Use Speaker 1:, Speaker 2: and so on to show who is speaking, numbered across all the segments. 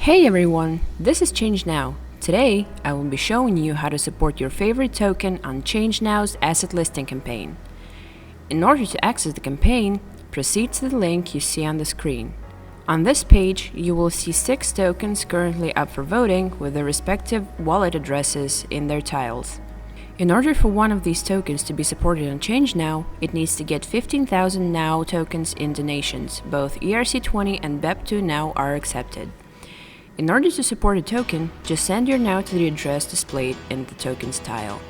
Speaker 1: Hey everyone, this is ChangeNOW. Today, I will be showing you how to support your favorite token on ChangeNOW's asset listing campaign. In order to access the campaign, proceed to the link you see on the screen. On this page, you will see 6 tokens currently up for voting with their respective wallet addresses in their tiles. In order for one of these tokens to be supported on ChangeNOW, it needs to get 15,000 NOW tokens in donations. Both ERC20 and BEP2 NOW are accepted. In order to support a token, just send your NOW to the address displayed in the token's tile.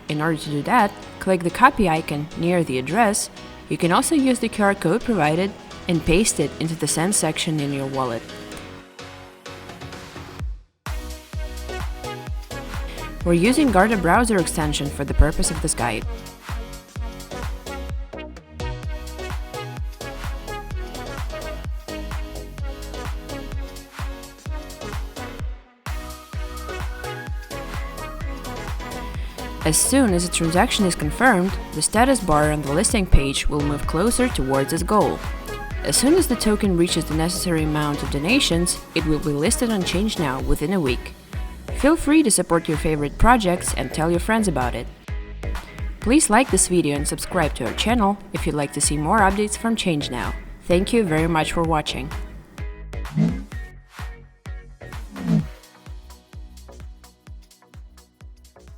Speaker 1: In order to do that, click the copy icon near the address. You can also use the QR code provided and paste it into the send section in your wallet. We're using Garda browser extension for the purpose of this guide. As soon as a transaction is confirmed, the status bar on the listing page will move closer towards its goal. As soon as the token reaches the necessary amount of donations, it will be listed on ChangeNOW within a week. Feel free to support your favorite projects and tell your friends about it. Please like this video and subscribe to our channel if you'd like to see more updates from ChangeNOW. Thank you very much for watching.